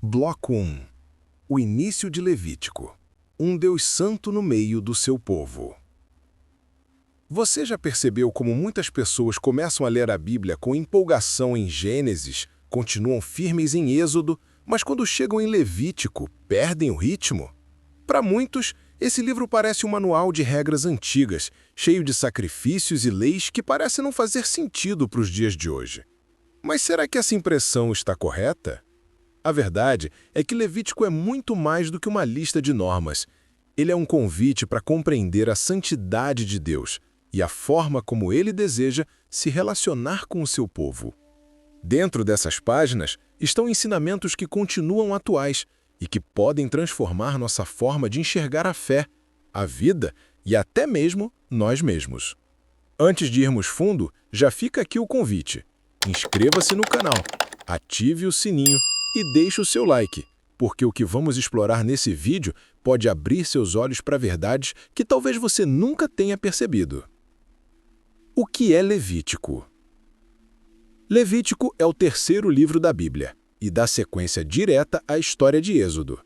Bloco 1. O início de Levítico. Um Deus santo no meio do seu povo. Você já percebeu como muitas pessoas começam a ler a Bíblia com empolgação em Gênesis, continuam firmes em Êxodo, mas quando chegam em Levítico, perdem o ritmo? Para muitos, esse livro parece um manual de regras antigas, cheio de sacrifícios e leis que parecem não fazer sentido para os dias de hoje. Mas será que essa impressão está correta? A verdade é que Levítico é muito mais do que uma lista de normas. Ele é um convite para compreender a santidade de Deus e a forma como ele deseja se relacionar com o seu povo. Dentro dessas páginas estão ensinamentos que continuam atuais e que podem transformar nossa forma de enxergar a fé, a vida e até mesmo nós mesmos. Antes de irmos fundo, já fica aqui o convite. Inscreva-se no canal, ative o sininho e deixe o seu like, porque o que vamos explorar nesse vídeo pode abrir seus olhos para verdades que talvez você nunca tenha percebido. O que é Levítico? Levítico é o terceiro livro da Bíblia e dá sequência direta à história de Êxodo.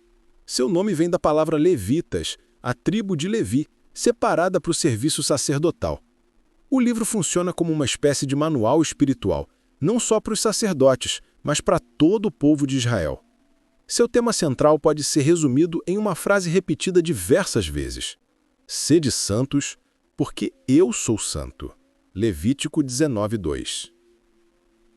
Seu nome vem da palavra levitas, a tribo de Levi, separada para o serviço sacerdotal. O livro funciona como uma espécie de manual espiritual, não só para os sacerdotes, mas para todo o povo de Israel. Seu tema central pode ser resumido em uma frase repetida diversas vezes. Sede santos, porque eu sou santo. Levítico 19:2.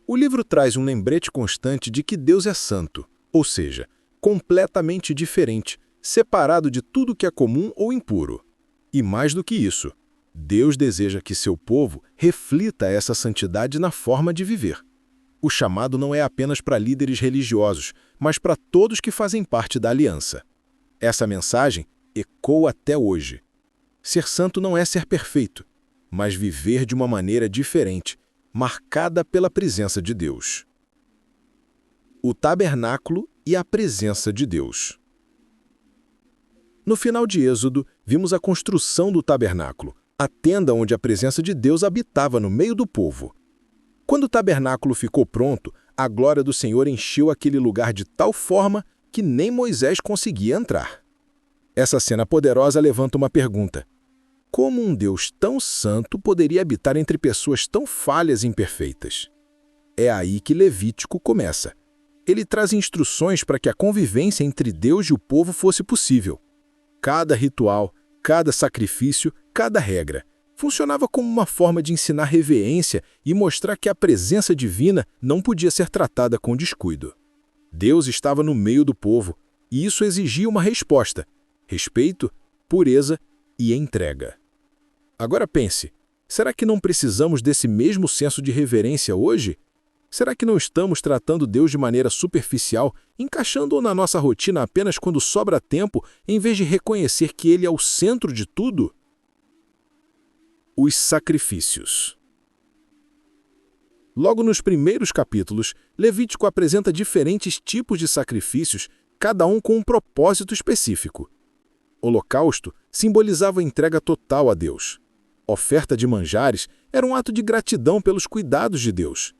O livro traz um lembrete constante de que Deus é santo, ou seja, completamente diferente, separado de tudo que é comum ou impuro. E mais do que isso, Deus deseja que seu povo reflita essa santidade na forma de viver. O chamado não é apenas para líderes religiosos, mas para todos que fazem parte da aliança. Essa mensagem ecoa até hoje. Ser santo não é ser perfeito, mas viver de uma maneira diferente, marcada pela presença de Deus. O tabernáculo e a presença de Deus. No final de Êxodo, vimos a construção do tabernáculo, a tenda onde a presença de Deus habitava no meio do povo. Quando o tabernáculo ficou pronto, a glória do Senhor encheu aquele lugar de tal forma que nem Moisés conseguia entrar. Essa cena poderosa levanta uma pergunta. Como um Deus tão santo poderia habitar entre pessoas tão falhas e imperfeitas? É aí que Levítico começa. Ele traz instruções para que a convivência entre Deus e o povo fosse possível. Cada ritual, cada sacrifício, cada regra funcionava como uma forma de ensinar reverência e mostrar que a presença divina não podia ser tratada com descuido. Deus estava no meio do povo, e isso exigia uma resposta: respeito, pureza e entrega. Agora pense, será que não precisamos desse mesmo senso de reverência hoje? Será que não estamos tratando Deus de maneira superficial, encaixando-o na nossa rotina apenas quando sobra tempo, em vez de reconhecer que Ele é o centro de tudo? Os sacrifícios. Logo nos primeiros capítulos, Levítico apresenta diferentes tipos de sacrifícios, cada um com um propósito específico. Holocausto simbolizava a entrega total a Deus. Oferta de manjares era um ato de gratidão pelos cuidados de Deus.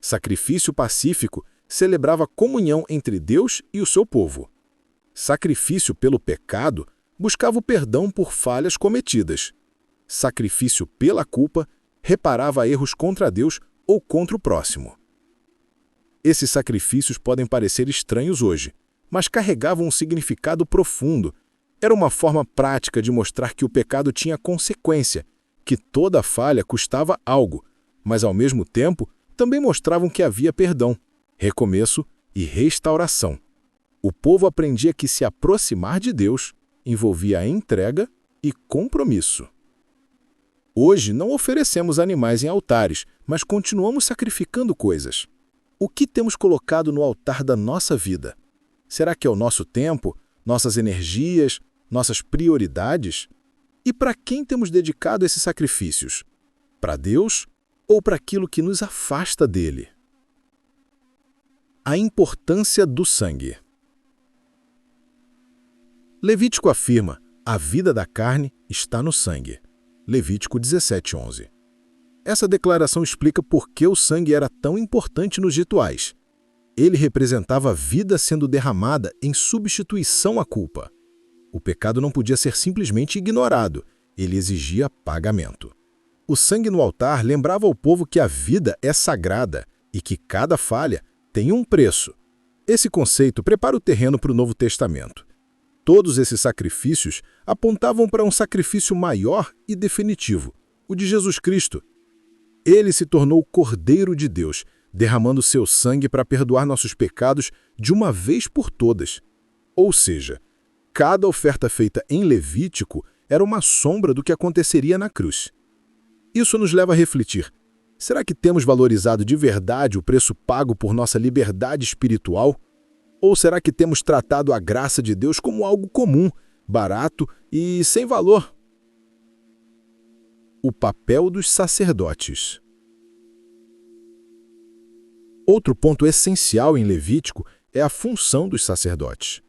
Sacrifício pacífico celebrava a comunhão entre Deus e o seu povo. Sacrifício pelo pecado buscava o perdão por falhas cometidas. Sacrifício pela culpa reparava erros contra Deus ou contra o próximo. Esses sacrifícios podem parecer estranhos hoje, mas carregavam um significado profundo. Era uma forma prática de mostrar que o pecado tinha consequência, que toda falha custava algo, mas ao mesmo tempo também mostravam que havia perdão, recomeço e restauração. O povo aprendia que se aproximar de Deus envolvia a entrega e compromisso. Hoje não oferecemos animais em altares, mas continuamos sacrificando coisas. O que temos colocado no altar da nossa vida? Será que é o nosso tempo, nossas energias, nossas prioridades? E para quem temos dedicado esses sacrifícios? Para Deus ou para aquilo que nos afasta dele? A importância do sangue. Levítico afirma: a vida da carne está no sangue. Levítico 17:11. Essa declaração explica por que o sangue era tão importante nos rituais. Ele representava a vida sendo derramada em substituição à culpa. O pecado não podia ser simplesmente ignorado, ele exigia pagamento. O sangue no altar lembrava ao povo que a vida é sagrada e que cada falha tem um preço. Esse conceito prepara o terreno para o Novo Testamento. Todos esses sacrifícios apontavam para um sacrifício maior e definitivo, o de Jesus Cristo. Ele se tornou o Cordeiro de Deus, derramando seu sangue para perdoar nossos pecados de uma vez por todas. Ou seja, cada oferta feita em Levítico era uma sombra do que aconteceria na cruz. Isso nos leva a refletir: será que temos valorizado de verdade o preço pago por nossa liberdade espiritual? Ou será que temos tratado a graça de Deus como algo comum, barato e sem valor? O papel dos sacerdotes. Outro ponto essencial em Levítico é a função dos sacerdotes.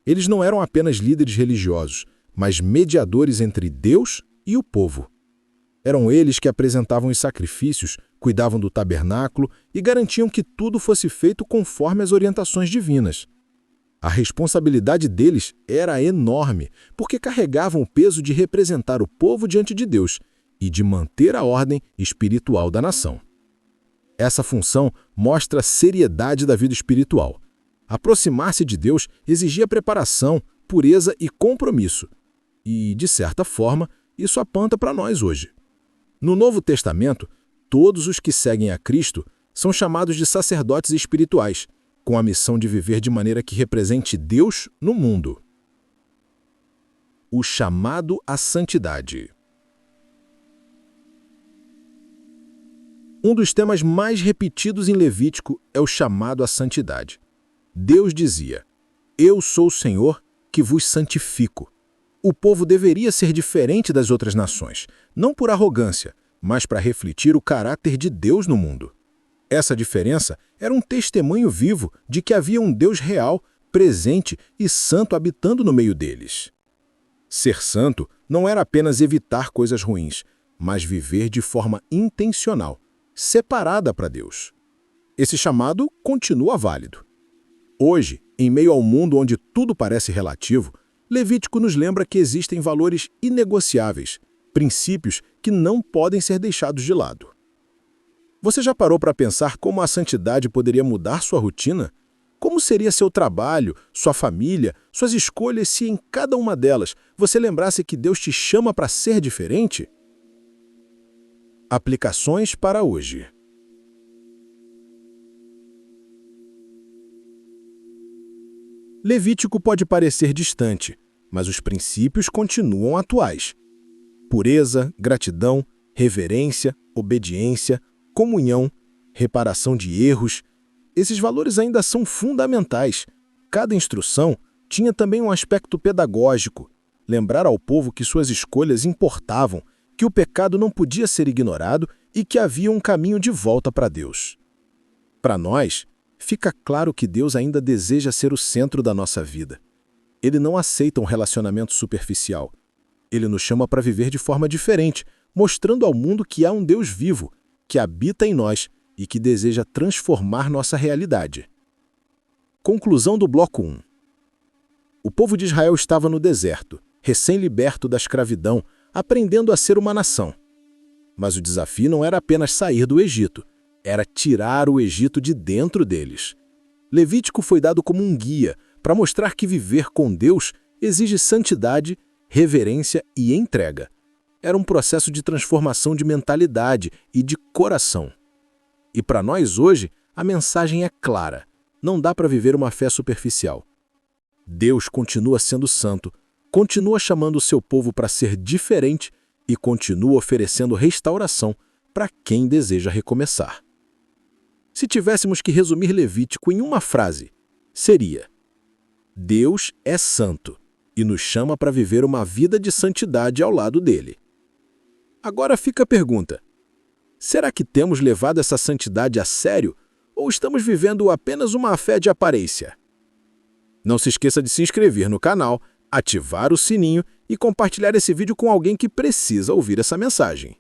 Eles não eram apenas líderes religiosos, mas mediadores entre Deus e o povo. Eram eles que apresentavam os sacrifícios, cuidavam do tabernáculo e garantiam que tudo fosse feito conforme as orientações divinas. A responsabilidade deles era enorme, porque carregavam o peso de representar o povo diante de Deus e de manter a ordem espiritual da nação. Essa função mostra a seriedade da vida espiritual. Aproximar-se de Deus exigia preparação, pureza e compromisso. E, de certa forma, isso aponta para nós hoje. No Novo Testamento, todos os que seguem a Cristo são chamados de sacerdotes espirituais, com a missão de viver de maneira que represente Deus no mundo. O chamado à santidade. Um dos temas mais repetidos em Levítico é o chamado à santidade. Deus dizia: "Eu sou o Senhor que vos santifico." O povo deveria ser diferente das outras nações, não por arrogância, mas para refletir o caráter de Deus no mundo. Essa diferença era um testemunho vivo de que havia um Deus real, presente e santo habitando no meio deles. Ser santo não era apenas evitar coisas ruins, mas viver de forma intencional, separada para Deus. Esse chamado continua válido. Hoje, em meio ao mundo onde tudo parece relativo, Levítico nos lembra que existem valores inegociáveis, princípios que não podem ser deixados de lado. Você já parou para pensar como a santidade poderia mudar sua rotina? Como seria seu trabalho, sua família, suas escolhas se em cada uma delas você lembrasse que Deus te chama para ser diferente? Aplicações para hoje. Levítico pode parecer distante, mas os princípios continuam atuais. Pureza, gratidão, reverência, obediência, comunhão, reparação de erros. Esses valores ainda são fundamentais. Cada instrução tinha também um aspecto pedagógico, lembrar ao povo que suas escolhas importavam, que o pecado não podia ser ignorado e que havia um caminho de volta para Deus. Para nós, fica claro que Deus ainda deseja ser o centro da nossa vida. Ele não aceita um relacionamento superficial. Ele nos chama para viver de forma diferente, mostrando ao mundo que há um Deus vivo, que habita em nós e que deseja transformar nossa realidade. Conclusão do bloco 1. O povo de Israel estava no deserto, recém-liberto da escravidão, aprendendo a ser uma nação. Mas o desafio não era apenas sair do Egito, era tirar o Egito de dentro deles. Levítico foi dado como um guia para mostrar que viver com Deus exige santidade, reverência e entrega. Era um processo de transformação de mentalidade e de coração. E para nós hoje, a mensagem é clara. Não dá para viver uma fé superficial. Deus continua sendo santo, continua chamando o seu povo para ser diferente e continua oferecendo restauração para quem deseja recomeçar. Se tivéssemos que resumir Levítico em uma frase, seria: Deus é santo e nos chama para viver uma vida de santidade ao lado dele. Agora fica a pergunta: será que temos levado essa santidade a sério ou estamos vivendo apenas uma fé de aparência? Não se esqueça de se inscrever no canal, ativar o sininho e compartilhar esse vídeo com alguém que precisa ouvir essa mensagem.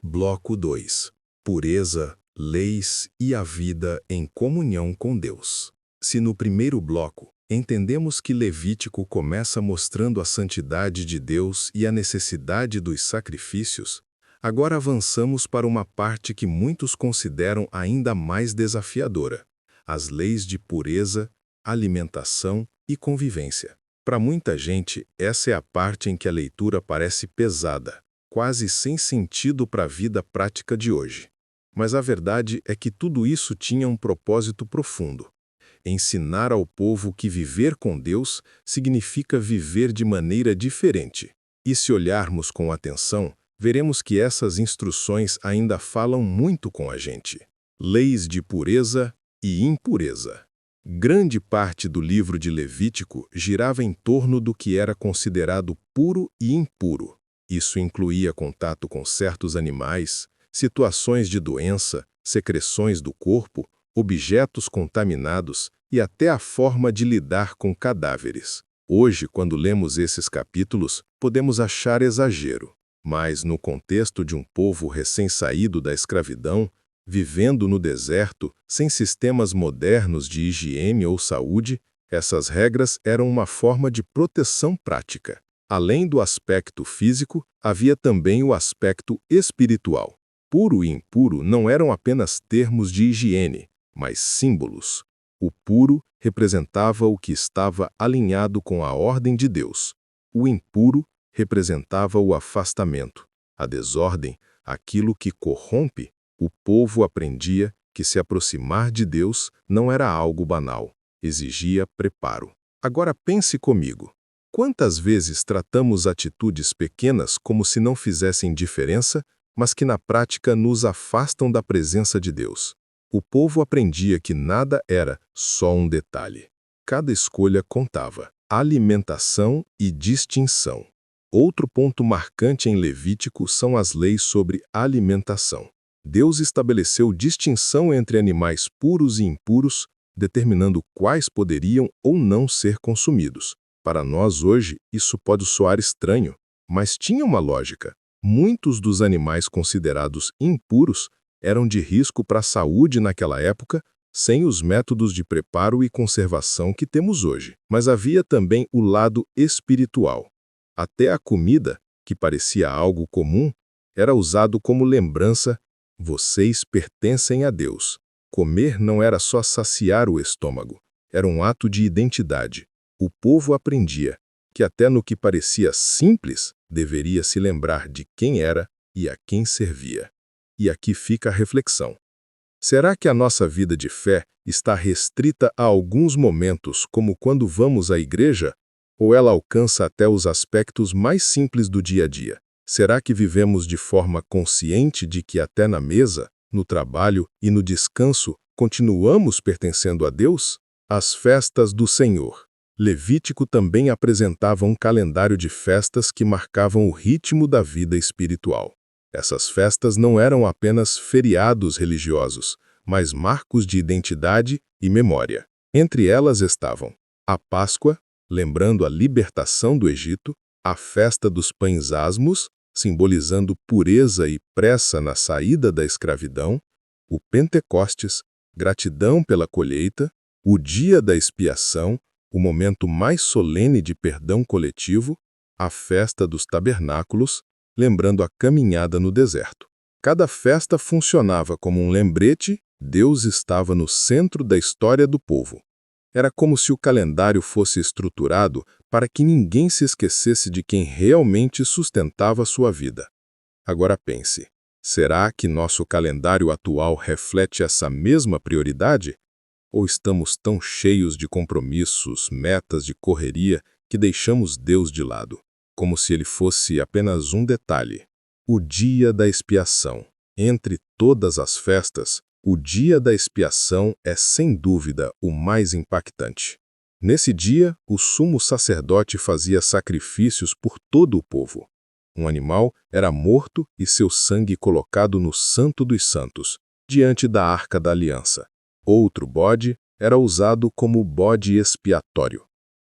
Bloco 2. Pureza leis e a vida em comunhão com Deus. Se no primeiro bloco entendemos que Levítico começa mostrando a santidade de Deus e a necessidade dos sacrifícios, agora avançamos para uma parte que muitos consideram ainda mais desafiadora: as leis de pureza, alimentação e convivência. Para muita gente, essa é a parte em que a leitura parece pesada, quase sem sentido para a vida prática de hoje. Mas a verdade é que tudo isso tinha um propósito profundo: ensinar ao povo que viver com Deus significa viver de maneira diferente. E se olharmos com atenção, veremos que essas instruções ainda falam muito com a gente. Leis de pureza e impureza. Grande parte do livro de Levítico girava em torno do que era considerado puro e impuro. Isso incluía contato com certos animais, situações de doença, secreções do corpo, objetos contaminados e até a forma de lidar com cadáveres. Hoje, quando lemos esses capítulos, podemos achar exagero, mas no contexto de um povo recém-saído da escravidão, vivendo no deserto, sem sistemas modernos de higiene ou saúde, essas regras eram uma forma de proteção prática. Além do aspecto físico, havia também o aspecto espiritual. Puro e impuro não eram apenas termos de higiene, mas símbolos. O puro representava o que estava alinhado com a ordem de Deus. O impuro representava o afastamento, a desordem, aquilo que corrompe. O povo aprendia que se aproximar de Deus não era algo banal, exigia preparo. Agora pense comigo. Quantas vezes tratamos atitudes pequenas como se não fizessem diferença, mas que na prática nos afastam da presença de Deus? O povo aprendia que nada era só um detalhe. Cada escolha contava. Alimentação e distinção. Outro ponto marcante em Levítico são as leis sobre alimentação. Deus estabeleceu distinção entre animais puros e impuros, determinando quais poderiam ou não ser consumidos. Para nós hoje, isso pode soar estranho, mas tinha uma lógica. Muitos dos animais considerados impuros eram de risco para a saúde naquela época, sem os métodos de preparo e conservação que temos hoje. Mas havia também o lado espiritual. Até a comida, que parecia algo comum, era usado como lembrança: vocês pertencem a Deus. Comer não era só saciar o estômago, era um ato de identidade. O povo aprendia que até no que parecia simples, deveria se lembrar de quem era e a quem servia. E aqui fica a reflexão. Será que a nossa vida de fé está restrita a alguns momentos, como quando vamos à igreja? Ou ela alcança até os aspectos mais simples do dia a dia? Será que vivemos de forma consciente de que até na mesa, no trabalho e no descanso continuamos pertencendo a Deus? As festas do Senhor. Levítico também apresentava um calendário de festas que marcavam o ritmo da vida espiritual. Essas festas não eram apenas feriados religiosos, mas marcos de identidade e memória. Entre elas estavam a Páscoa, lembrando a libertação do Egito, a festa dos pães asmos, simbolizando pureza e pressa na saída da escravidão, o Pentecostes, gratidão pela colheita, o dia da expiação, o momento mais solene de perdão coletivo, a festa dos tabernáculos, lembrando a caminhada no deserto. Cada festa funcionava como um lembrete: Deus estava no centro da história do povo. Era como se o calendário fosse estruturado para que ninguém se esquecesse de quem realmente sustentava sua vida. Agora pense, será que nosso calendário atual reflete essa mesma prioridade? Ou estamos tão cheios de compromissos, metas de correria, que deixamos Deus de lado, como se ele fosse apenas um detalhe? O dia da expiação. Entre todas as festas, o dia da expiação é, sem dúvida, o mais impactante. Nesse dia, o sumo sacerdote fazia sacrifícios por todo o povo. Um animal era morto e seu sangue colocado no Santo dos Santos, diante da Arca da Aliança. Outro bode era usado como bode expiatório.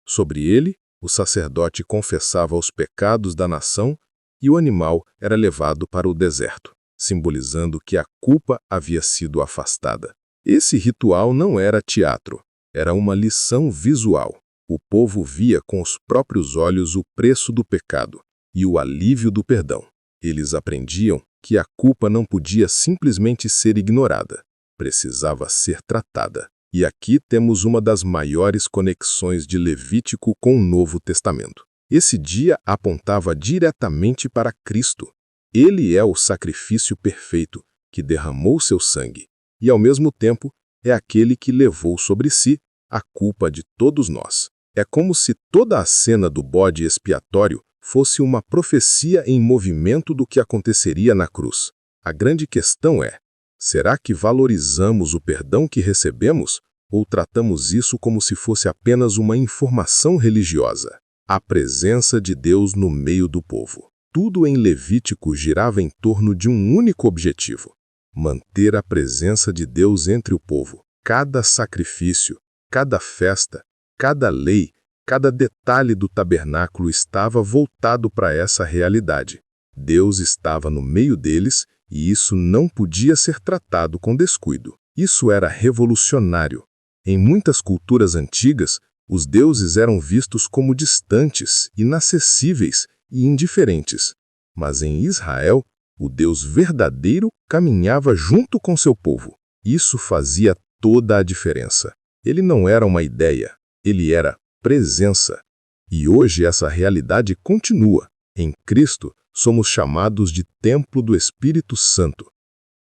Sobre ele, o sacerdote confessava os pecados da nação e o animal era levado para o deserto. simbolizando que a culpa havia sido afastada. Esse ritual não era teatro, era uma lição visual. O povo via com os próprios olhos o preço do pecado e o alívio do perdão. Eles aprendiam que a culpa não podia simplesmente ser ignorada, precisava ser tratada. E aqui temos uma das maiores conexões de Levítico com o Novo Testamento. Esse dia apontava diretamente para Cristo. Ele é o sacrifício perfeito que derramou seu sangue e, ao mesmo tempo, é aquele que levou sobre si a culpa de todos nós. É como se toda a cena do bode expiatório fosse uma profecia em movimento do que aconteceria na cruz. A grande questão é: será que valorizamos o perdão que recebemos ou tratamos isso como se fosse apenas uma informação religiosa? A presença de Deus no meio do povo. Tudo em Levítico girava em torno de um único objetivo: manter a presença de Deus entre o povo. Cada sacrifício, cada festa, cada lei, cada detalhe do tabernáculo estava voltado para essa realidade. Deus estava no meio deles e isso não podia ser tratado com descuido. Isso era revolucionário. Em muitas culturas antigas, os deuses eram vistos como distantes, inacessíveis e indiferentes. Mas em Israel, o Deus verdadeiro caminhava junto com seu povo. Isso fazia toda a diferença. Ele não era uma ideia, ele era presença. E hoje essa realidade continua. Em Cristo, somos chamados de templo do Espírito Santo.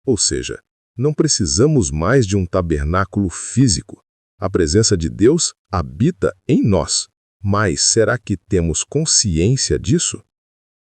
Ou seja, não precisamos mais de um tabernáculo físico. A presença de Deus habita em nós. Mas será que temos consciência disso?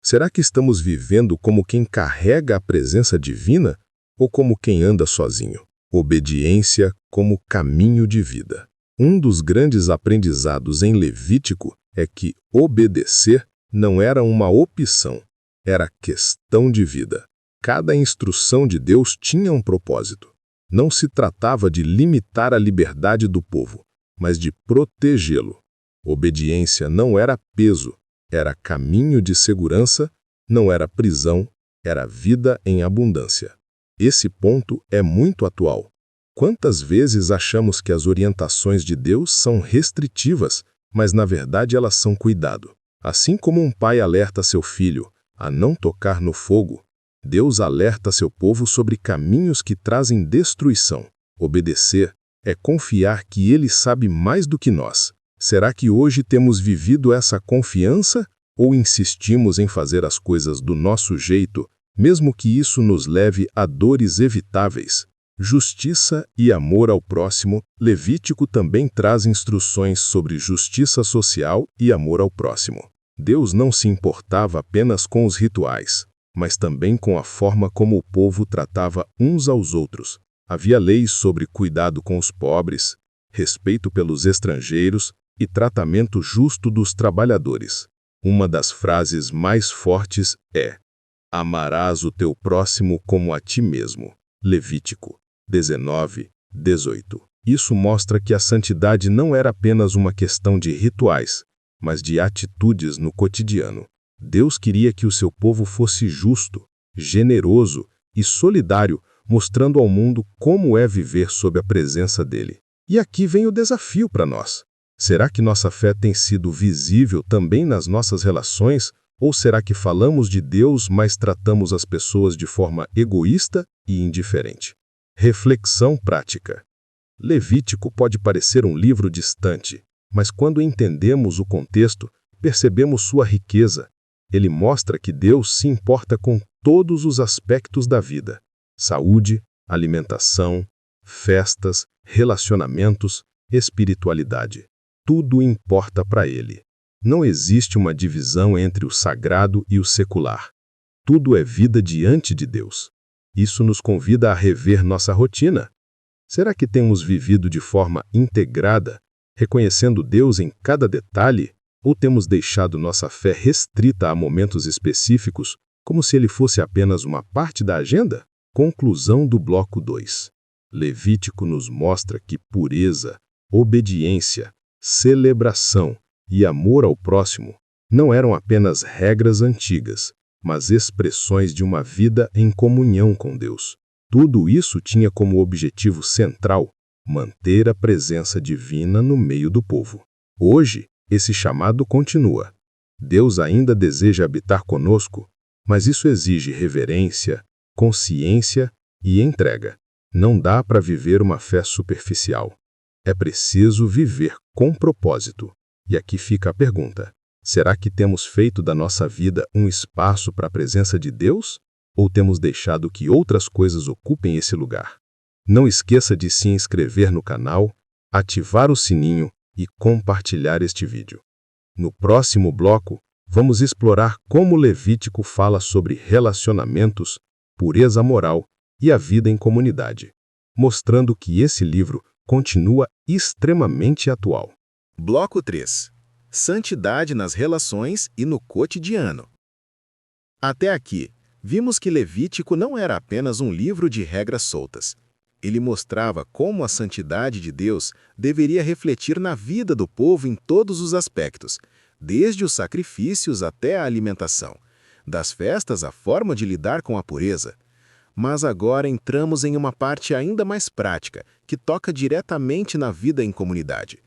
Será que estamos vivendo como quem carrega a presença divina ou como quem anda sozinho? Obediência como caminho de vida. Um dos grandes aprendizados em Levítico é que obedecer não era uma opção, era questão de vida. Cada instrução de Deus tinha um propósito. Não se tratava de limitar a liberdade do povo, mas de protegê-lo. Obediência não era peso, era caminho de segurança, não era prisão, era vida em abundância. Esse ponto é muito atual. Quantas vezes achamos que as orientações de Deus são restritivas, mas na verdade elas são cuidado. Assim como um pai alerta seu filho a não tocar no fogo, Deus alerta seu povo sobre caminhos que trazem destruição. Obedecer é confiar que Ele sabe mais do que nós. Será que hoje temos vivido essa confiança ou insistimos em fazer as coisas do nosso jeito, mesmo que isso nos leve a dores evitáveis? Justiça e amor ao próximo. Levítico também traz instruções sobre justiça social e amor ao próximo. Deus não se importava apenas com os rituais, mas também com a forma como o povo tratava uns aos outros. Havia leis sobre cuidado com os pobres, respeito pelos estrangeiros e tratamento justo dos trabalhadores. Uma das frases mais fortes é: amarás o teu próximo como a ti mesmo. Levítico 19:18. Isso mostra que a santidade não era apenas uma questão de rituais, mas de atitudes no cotidiano. Deus queria que o seu povo fosse justo, generoso e solidário, mostrando ao mundo como é viver sob a presença dele. E aqui vem o desafio para nós. Será que nossa fé tem sido visível também nas nossas relações? Ou será que falamos de Deus, mas tratamos as pessoas de forma egoísta e indiferente? Reflexão prática. Levítico pode parecer um livro distante, mas quando entendemos o contexto, percebemos sua riqueza. Ele mostra que Deus se importa com todos os aspectos da vida: saúde, alimentação, festas, relacionamentos, espiritualidade. Tudo importa para Ele. Não existe uma divisão entre o sagrado e o secular. Tudo é vida diante de Deus. Isso nos convida a rever nossa rotina. Será que temos vivido de forma integrada, reconhecendo Deus em cada detalhe, ou temos deixado nossa fé restrita a momentos específicos, como se ele fosse apenas uma parte da agenda? Conclusão do bloco 2. Levítico nos mostra que pureza, obediência, celebração e amor ao próximo não eram apenas regras antigas, mas expressões de uma vida em comunhão com Deus. Tudo isso tinha como objetivo central manter a presença divina no meio do povo. Hoje, esse chamado continua. Deus ainda deseja habitar conosco, mas isso exige reverência, consciência e entrega. Não dá para viver uma fé superficial. É preciso viver com propósito. E aqui fica a pergunta: será que temos feito da nossa vida um espaço para a presença de Deus? Ou temos deixado que outras coisas ocupem esse lugar? Não esqueça de se inscrever no canal, ativar o sininho e compartilhar este vídeo. No próximo bloco, vamos explorar como Levítico fala sobre relacionamentos, pureza moral e a vida em comunidade, mostrando que esse livro continua extremamente atual. Bloco 3. Santidade nas relações e no cotidiano. Até aqui, vimos que Levítico não era apenas um livro de regras soltas. Ele mostrava como a santidade de Deus deveria refletir na vida do povo em todos os aspectos, desde os sacrifícios até a alimentação, das festas à forma de lidar com a pureza. Mas agora entramos em uma parte ainda mais prática, que toca diretamente na vida em comunidade.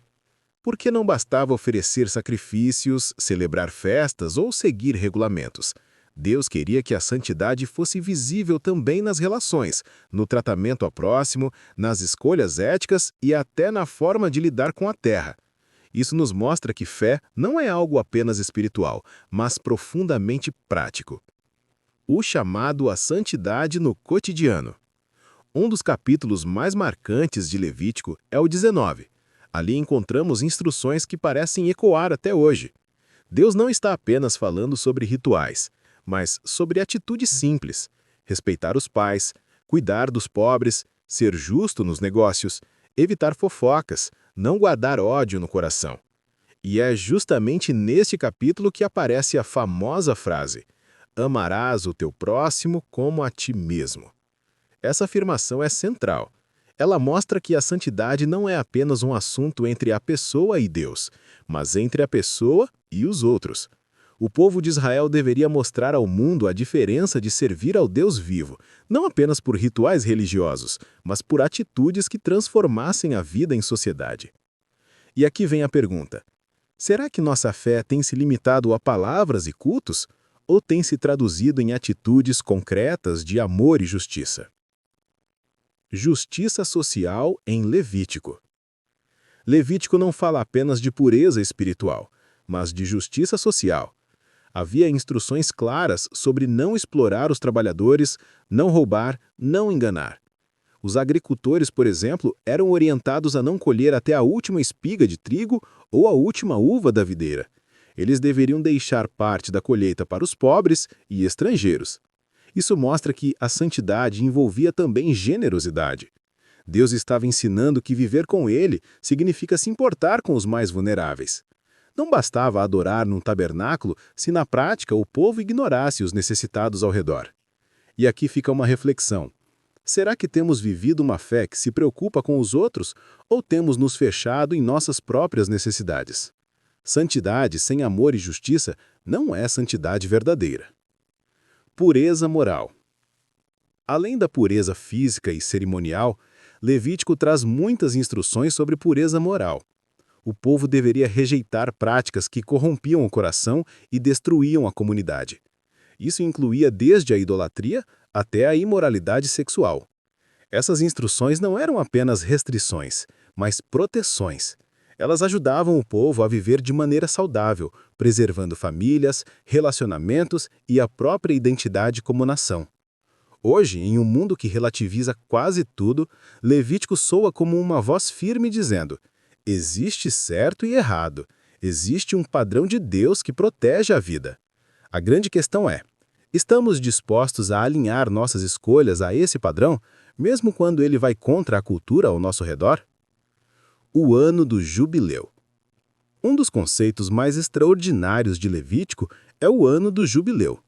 Porque não bastava oferecer sacrifícios, celebrar festas ou seguir regulamentos. Deus queria que a santidade fosse visível também nas relações, no tratamento ao próximo, nas escolhas éticas e até na forma de lidar com a terra. Isso nos mostra que fé não é algo apenas espiritual, mas profundamente prático. O chamado à santidade no cotidiano. Um dos capítulos mais marcantes de Levítico é o 19. Ali encontramos instruções que parecem ecoar até hoje. Deus não está apenas falando sobre rituais, mas sobre atitudes simples: respeitar os pais, cuidar dos pobres, ser justo nos negócios, evitar fofocas, não guardar ódio no coração. E é justamente neste capítulo que aparece a famosa frase: amarás o teu próximo como a ti mesmo. Essa afirmação é central. Ela mostra que a santidade não é apenas um assunto entre a pessoa e Deus, mas entre a pessoa e os outros. O povo de Israel deveria mostrar ao mundo a diferença de servir ao Deus vivo, não apenas por rituais religiosos, mas por atitudes que transformassem a vida em sociedade. E aqui vem a pergunta: será que nossa fé tem se limitado a palavras e cultos, ou tem se traduzido em atitudes concretas de amor e justiça? Justiça social em Levítico. Levítico não fala apenas de pureza espiritual, mas de justiça social. Havia instruções claras sobre não explorar os trabalhadores, não roubar, não enganar. Os agricultores, por exemplo, eram orientados a não colher até a última espiga de trigo ou a última uva da videira. Eles deveriam deixar parte da colheita para os pobres e estrangeiros. Isso mostra que a santidade envolvia também generosidade. Deus estava ensinando que viver com Ele significa se importar com os mais vulneráveis. Não bastava adorar num tabernáculo se na prática o povo ignorasse os necessitados ao redor. E aqui fica uma reflexão: será que temos vivido uma fé que se preocupa com os outros ou temos nos fechado em nossas próprias necessidades? Santidade sem amor e justiça não é santidade verdadeira. Pureza moral. Além da pureza física e cerimonial, Levítico traz muitas instruções sobre pureza moral. O povo deveria rejeitar práticas que corrompiam o coração e destruíam a comunidade. Isso incluía desde a idolatria até a imoralidade sexual. Essas instruções não eram apenas restrições, mas proteções. Elas ajudavam o povo a viver de maneira saudável, preservando famílias, relacionamentos e a própria identidade como nação. Hoje, em um mundo que relativiza quase tudo, Levítico soa como uma voz firme dizendo: existe certo e errado. Existe um padrão de Deus que protege a vida. A grande questão é: estamos dispostos a alinhar nossas escolhas a esse padrão, mesmo quando ele vai contra a cultura ao nosso redor? O ano do jubileu. Um dos conceitos mais extraordinários de Levítico é o ano do jubileu.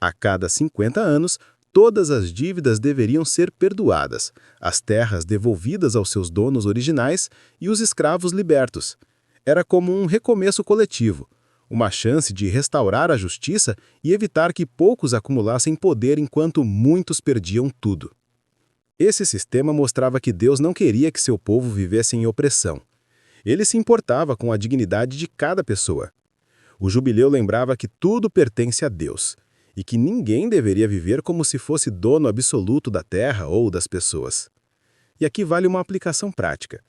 A cada 50 anos, todas as dívidas deveriam ser perdoadas, as terras devolvidas aos seus donos originais e os escravos libertos. Era como um recomeço coletivo, uma chance de restaurar a justiça e evitar que poucos acumulassem poder enquanto muitos perdiam tudo. Esse sistema mostrava que Deus não queria que seu povo vivesse em opressão. Ele se importava com a dignidade de cada pessoa. O jubileu lembrava que tudo pertence a Deus e que ninguém deveria viver como se fosse dono absoluto da terra ou das pessoas. E aqui vale uma aplicação prática.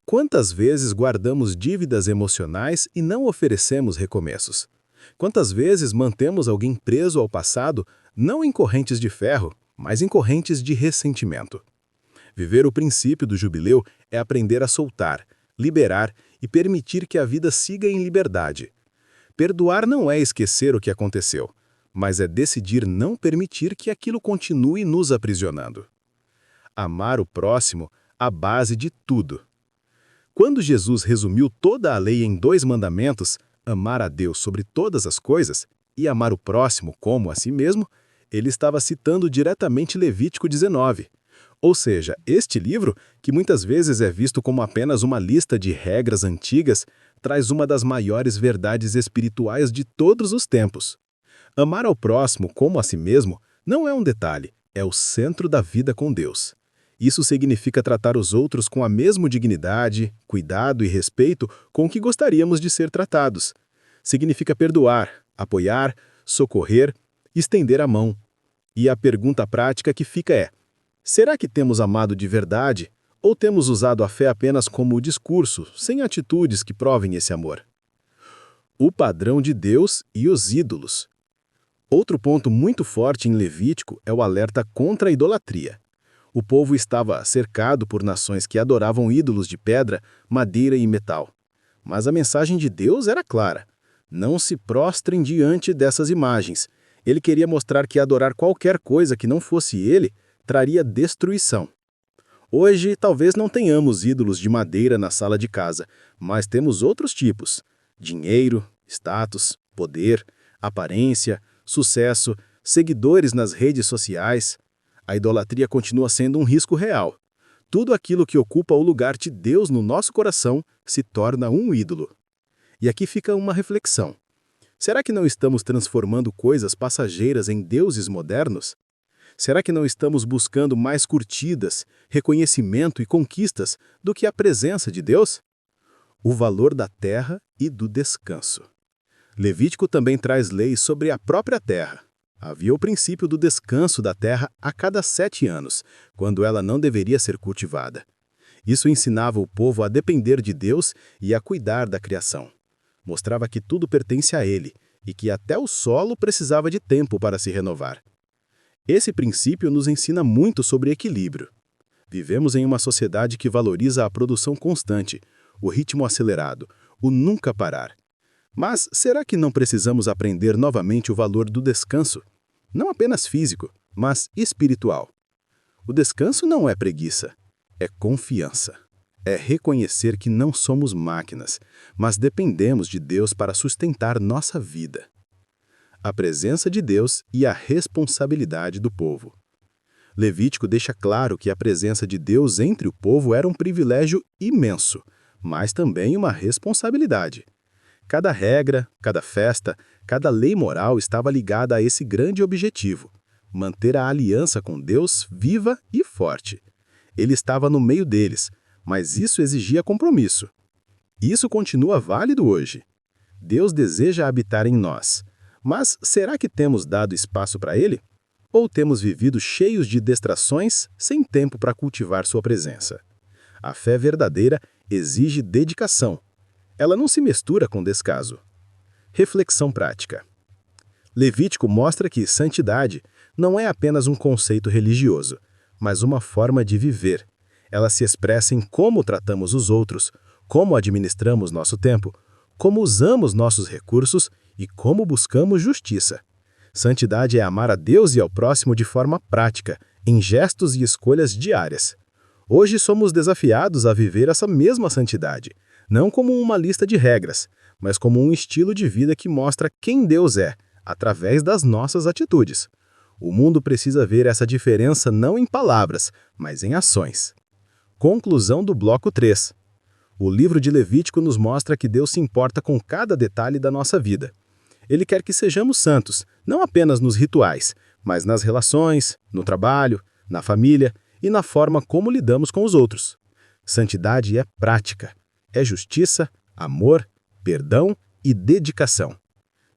Quantas vezes guardamos dívidas emocionais e não oferecemos recomeços? Quantas vezes mantemos alguém preso ao passado, não em correntes de ferro, mas em correntes de ressentimento? Viver o princípio do jubileu é aprender a soltar, liberar e permitir que a vida siga em liberdade. Perdoar não é esquecer o que aconteceu, mas é decidir não permitir que aquilo continue nos aprisionando. Amar o próximo, a base de tudo. Quando Jesus resumiu toda a lei em 2 mandamentos, amar a Deus sobre todas as coisas e amar o próximo como a si mesmo, ele estava citando diretamente Levítico 19. Ou seja, este livro, que muitas vezes é visto como apenas uma lista de regras antigas, traz uma das maiores verdades espirituais de todos os tempos. Amar ao próximo como a si mesmo não é um detalhe, é o centro da vida com Deus. Isso significa tratar os outros com a mesma dignidade, cuidado e respeito com que gostaríamos de ser tratados. Significa perdoar, apoiar, socorrer, estender a mão. E a pergunta prática que fica é: será que temos amado de verdade ou temos usado a fé apenas como discurso, sem atitudes que provem esse amor? O padrão de Deus e os ídolos. Outro ponto muito forte em Levítico é o alerta contra a idolatria. O povo estava cercado por nações que adoravam ídolos de pedra, madeira e metal. Mas a mensagem de Deus era clara: não se prostrem diante dessas imagens. Ele queria mostrar que adorar qualquer coisa que não fosse ele traria destruição. Hoje, talvez não tenhamos ídolos de madeira na sala de casa, mas temos outros tipos: dinheiro, status, poder, aparência, sucesso, seguidores nas redes sociais. A idolatria continua sendo um risco real. Tudo aquilo que ocupa o lugar de Deus no nosso coração se torna um ídolo. E aqui fica uma reflexão. Será que não estamos transformando coisas passageiras em deuses modernos? Será que não estamos buscando mais curtidas, reconhecimento e conquistas do que a presença de Deus? O valor da terra e do descanso. Levítico também traz leis sobre a própria terra. Havia o princípio do descanso da terra a cada 7 anos, quando ela não deveria ser cultivada. Isso ensinava o povo a depender de Deus e a cuidar da criação. Mostrava que tudo pertence a Ele e que até o solo precisava de tempo para se renovar. Esse princípio nos ensina muito sobre equilíbrio. Vivemos em uma sociedade que valoriza a produção constante, o ritmo acelerado, o nunca parar. Mas será que não precisamos aprender novamente o valor do descanso? Não apenas físico, mas espiritual. O descanso não é preguiça, é confiança. É reconhecer que não somos máquinas, mas dependemos de Deus para sustentar nossa vida. A presença de Deus e a responsabilidade do povo. Levítico deixa claro que a presença de Deus entre o povo era um privilégio imenso, mas também uma responsabilidade. Cada regra, cada festa, cada lei moral estava ligada a esse grande objetivo: manter a aliança com Deus viva e forte. Ele estava no meio deles, mas isso exigia compromisso. Isso continua válido hoje. Deus deseja habitar em nós, mas será que temos dado espaço para Ele? Ou temos vivido cheios de distrações, sem tempo para cultivar sua presença? A fé verdadeira exige dedicação. Ela não se mistura com descaso. Reflexão prática. Levítico mostra que santidade não é apenas um conceito religioso, mas uma forma de viver. Ela se expressa em como tratamos os outros, como administramos nosso tempo, como usamos nossos recursos e como buscamos justiça. Santidade é amar a Deus e ao próximo de forma prática, em gestos e escolhas diárias. Hoje somos desafiados a viver essa mesma santidade, não como uma lista de regras, mas como um estilo de vida que mostra quem Deus é, através das nossas atitudes. O mundo precisa ver essa diferença não em palavras, mas em ações. Conclusão do bloco 3. O livro de Levítico nos mostra que Deus se importa com cada detalhe da nossa vida. Ele quer que sejamos santos, não apenas nos rituais, mas nas relações, no trabalho, na família e na forma como lidamos com os outros. Santidade é prática, é justiça, amor, perdão e dedicação.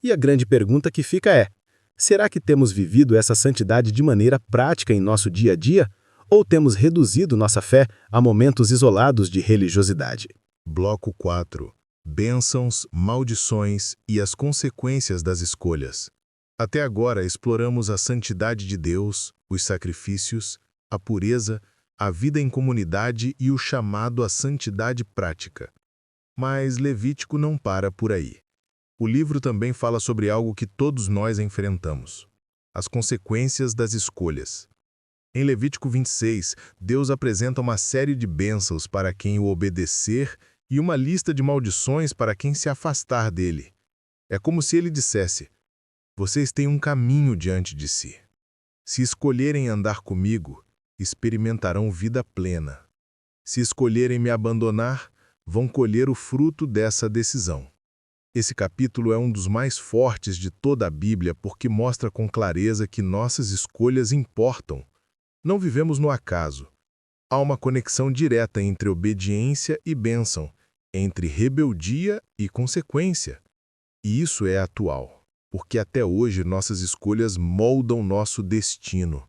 E a grande pergunta que fica é: será que temos vivido essa santidade de maneira prática em nosso dia a dia? Ou temos reduzido nossa fé a momentos isolados de religiosidade? Bloco 4. Bênçãos, maldições e as consequências das escolhas. Até agora exploramos a santidade de Deus, os sacrifícios, a pureza, a vida em comunidade e o chamado à santidade prática. Mas Levítico não para por aí. O livro também fala sobre algo que todos nós enfrentamos: as consequências das escolhas. Em Levítico 26, Deus apresenta uma série de bênçãos para quem o obedecer e uma lista de maldições para quem se afastar dele. É como se ele dissesse: vocês têm um caminho diante de si. Se escolherem andar comigo, experimentarão vida plena. Se escolherem me abandonar, vão colher o fruto dessa decisão. Esse capítulo é um dos mais fortes de toda a Bíblia porque mostra com clareza que nossas escolhas importam. Não vivemos no acaso. Há uma conexão direta entre obediência e bênção, entre rebeldia e consequência. E isso é atual, porque até hoje nossas escolhas moldam nosso destino.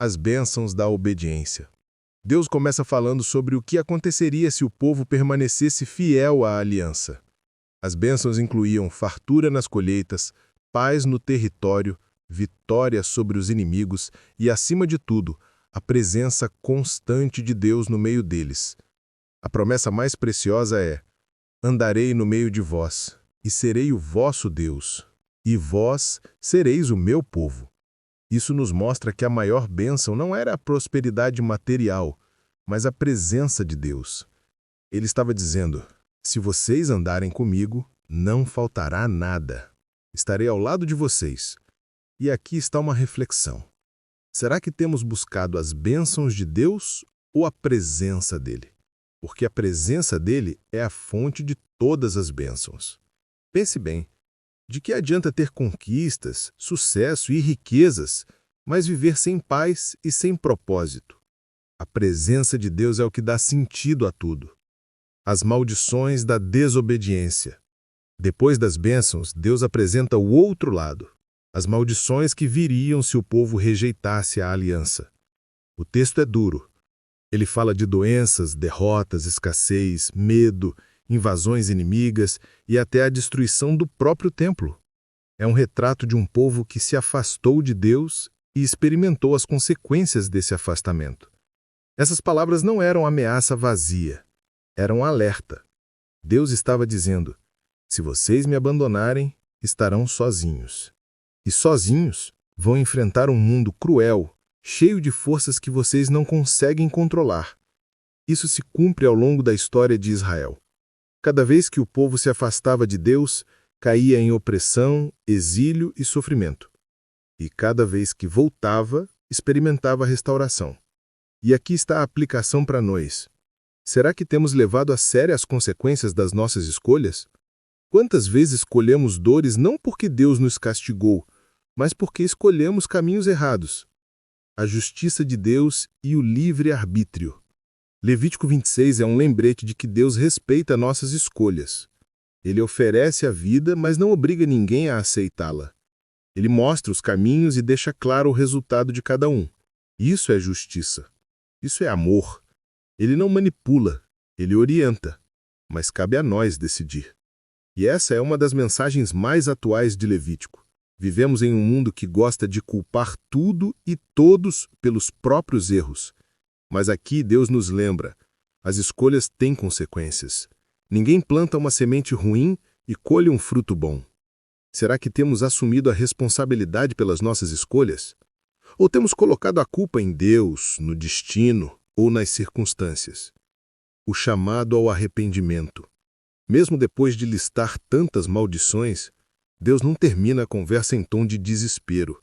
As bênçãos da obediência. Deus começa falando sobre o que aconteceria se o povo permanecesse fiel à aliança. As bênçãos incluíam fartura nas colheitas, paz no território, vitória sobre os inimigos e, acima de tudo, a presença constante de Deus no meio deles. A promessa mais preciosa é: andarei no meio de vós, e serei o vosso Deus, e vós sereis o meu povo. Isso nos mostra que a maior bênção não era a prosperidade material, mas a presença de Deus. Ele estava dizendo: se vocês andarem comigo, não faltará nada. Estarei ao lado de vocês. E aqui está uma reflexão. Será que temos buscado as bênçãos de Deus ou a presença dele? Porque a presença dele é a fonte de todas as bênçãos. Pense bem, de que adianta ter conquistas, sucesso e riquezas, mas viver sem paz e sem propósito? A presença de Deus é o que dá sentido a tudo. As maldições da desobediência. Depois das bênçãos, Deus apresenta o outro lado, as maldições que viriam se o povo rejeitasse a aliança. O texto é duro. Ele fala de doenças, derrotas, escassez, medo, invasões inimigas e até a destruição do próprio templo. É um retrato de um povo que se afastou de Deus e experimentou as consequências desse afastamento. Essas palavras não eram ameaça vazia, eram alerta. Deus estava dizendo: se vocês me abandonarem, estarão sozinhos. E sozinhos vão enfrentar um mundo cruel, cheio de forças que vocês não conseguem controlar. Isso se cumpre ao longo da história de Israel. Cada vez que o povo se afastava de Deus, caía em opressão, exílio e sofrimento. E cada vez que voltava, experimentava restauração. E aqui está a aplicação para nós. Será que temos levado a sério as consequências das nossas escolhas? Quantas vezes colhemos dores não porque Deus nos castigou, mas porque escolhemos caminhos errados? A justiça de Deus e o livre-arbítrio. Levítico 26 é um lembrete de que Deus respeita nossas escolhas. Ele oferece a vida, mas não obriga ninguém a aceitá-la. Ele mostra os caminhos e deixa claro o resultado de cada um. Isso é justiça. Isso é amor. Ele não manipula, ele orienta, mas cabe a nós decidir. E essa é uma das mensagens mais atuais de Levítico. Vivemos em um mundo que gosta de culpar tudo e todos pelos próprios erros. Mas aqui Deus nos lembra: as escolhas têm consequências. Ninguém planta uma semente ruim e colhe um fruto bom. Será que temos assumido a responsabilidade pelas nossas escolhas? Ou temos colocado a culpa em Deus, no destino ou nas circunstâncias? O chamado ao arrependimento. Mesmo depois de listar tantas maldições, Deus não termina a conversa em tom de desespero.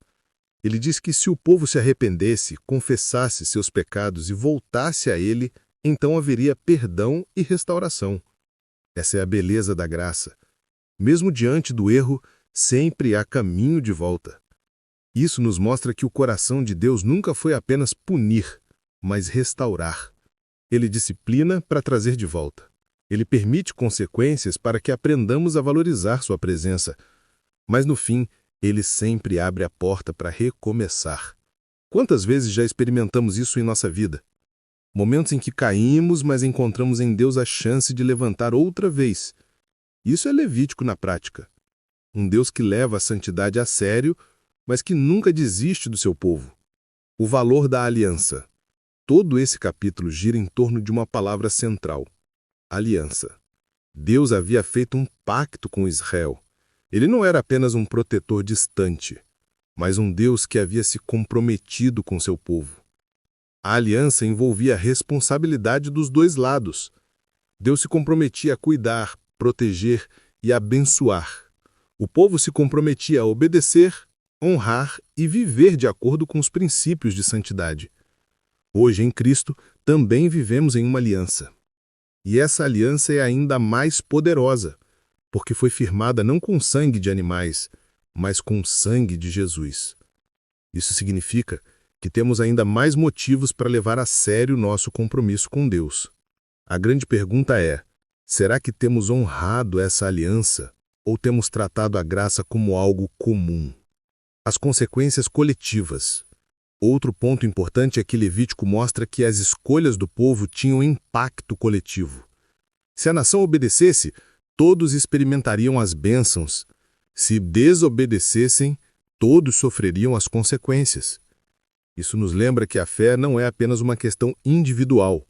Ele diz que se o povo se arrependesse, confessasse seus pecados e voltasse a Ele, então haveria perdão e restauração. Essa é a beleza da graça. Mesmo diante do erro, sempre há caminho de volta. Isso nos mostra que o coração de Deus nunca foi apenas punir, mas restaurar. Ele disciplina para trazer de volta. Ele permite consequências para que aprendamos a valorizar sua presença. Mas no fim, ele sempre abre a porta para recomeçar. Quantas vezes já experimentamos isso em nossa vida? Momentos em que caímos, mas encontramos em Deus a chance de levantar outra vez. Isso é Levítico na prática. Um Deus que leva a santidade a sério, mas que nunca desiste do seu povo. O valor da aliança. Todo esse capítulo gira em torno de uma palavra central: aliança. Deus havia feito um pacto com Israel. Ele não era apenas um protetor distante, mas um Deus que havia se comprometido com seu povo. A aliança envolvia a responsabilidade dos dois lados. Deus se comprometia a cuidar, proteger e abençoar. O povo se comprometia a obedecer, honrar e viver de acordo com os princípios de santidade. Hoje, em Cristo, também vivemos em uma aliança. E essa aliança é ainda mais poderosa, porque foi firmada não com sangue de animais, mas com o sangue de Jesus. Isso significa que temos ainda mais motivos para levar a sério nosso compromisso com Deus. A grande pergunta é: será que temos honrado essa aliança ou temos tratado a graça como algo comum? As consequências coletivas. Outro ponto importante é que Levítico mostra que as escolhas do povo tinham impacto coletivo. Se a nação obedecesse, todos experimentariam as bênçãos. Se desobedecessem, todos sofreriam as consequências. Isso nos lembra que a fé não é apenas uma questão individual.